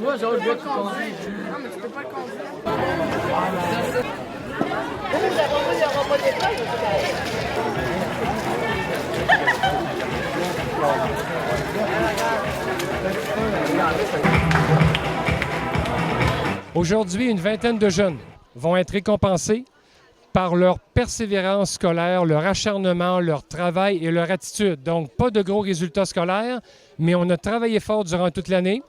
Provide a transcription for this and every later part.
Moi, genre, le gars qui conduit. Non, mais tu peux pas le conduire. Aujourd'hui, une vingtaine de jeunes vont être récompensés par leur persévérance scolaire, leur acharnement, leur travail et leur attitude. Donc, pas de gros résultats scolaires, mais on a travaillé fort durant toute l'année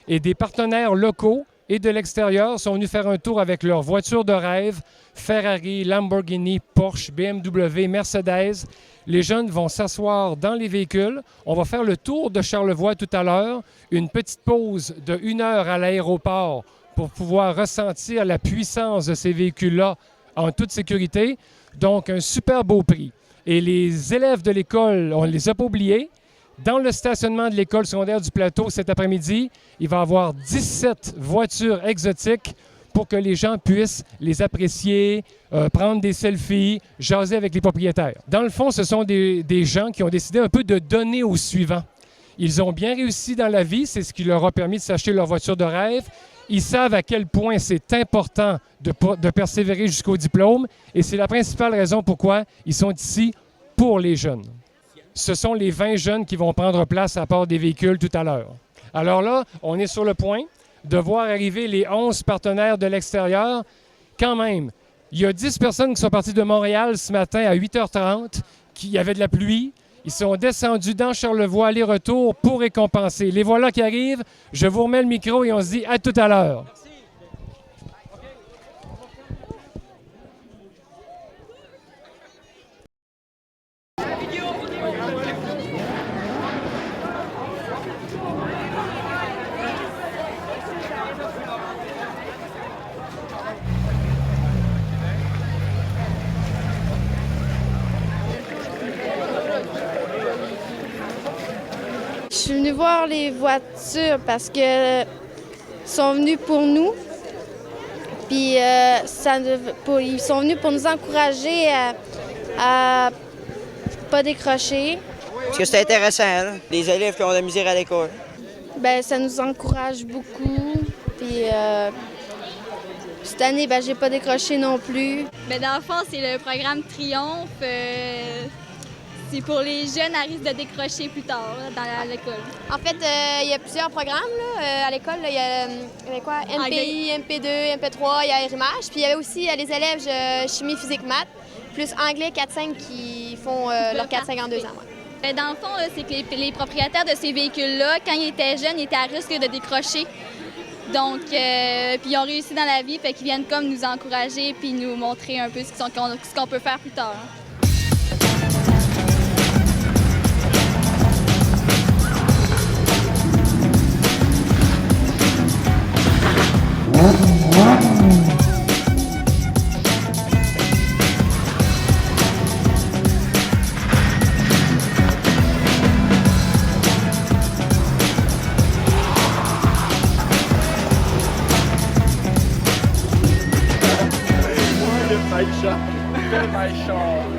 et des partenaires locaux et de l'extérieur sont venus faire un tour avec leurs voitures de rêve, Ferrari, Lamborghini, Porsche, BMW, Mercedes. Les jeunes vont s'asseoir dans les véhicules. On va faire le tour de Charlevoix tout à l'heure, une petite pause de 1 heure à l'aéroport pour pouvoir ressentir la puissance de ces véhicules-là en toute sécurité. Donc, un super beau prix. Et les élèves de l'école, on ne les a pas oubliés. Dans le stationnement de l'école secondaire du Plateau cet après-midi, il va y avoir 17 voitures exotiques pour que les gens puissent les apprécier, prendre des selfies, jaser avec les propriétaires. Dans le fond, ce sont des gens qui ont décidé un peu de donner au suivant. Ils ont bien réussi dans la vie, c'est ce qui leur a permis de s'acheter leur voiture de rêve. Ils savent à quel point c'est important de persévérer jusqu'au diplôme et c'est la principale raison pourquoi ils sont ici pour les jeunes. Ce sont les 20 jeunes qui vont prendre place à bord des véhicules tout à l'heure. Alors là, on est sur le point de voir arriver les 11 partenaires de l'extérieur. Quand même, il y a 10 personnes qui sont parties de Montréal ce matin à 8h30, il y avait de la pluie. Ils sont descendus dans Charlevoix, aller-retour, pour récompenser. Les voilà qui arrivent. Je vous remets le micro et on se dit à tout à l'heure. Je suis venue voir les voitures parce que sont venus pour nous. Puis ils sont venus pour nous encourager à pas décrocher. Parce que c'est intéressant, là. Les élèves qui ont de la misère à l'école. Ben ça nous encourage beaucoup. Puis cette année, j'ai pas décroché non plus. Mais dans le fond, c'est le programme Triomphe. C'est pour les jeunes à risque de décrocher plus tard là, dans l'école. En fait, il y a plusieurs programmes là, à l'école. Il y avait quoi? MPI, MP2, MP3, il y a RIMAGE. Puis il y avait aussi les élèves chimie, physique, maths, plus anglais 4-5 qui font leur 4-5 en 2 ans. Ouais. Dans le fond, c'est que les propriétaires de ces véhicules-là, quand ils étaient jeunes, ils étaient à risque de décrocher. Donc, puis ils ont réussi dans la vie, fait qu'ils viennent comme nous encourager puis nous montrer un peu ce qu'on peut faire plus tard. Fais le char.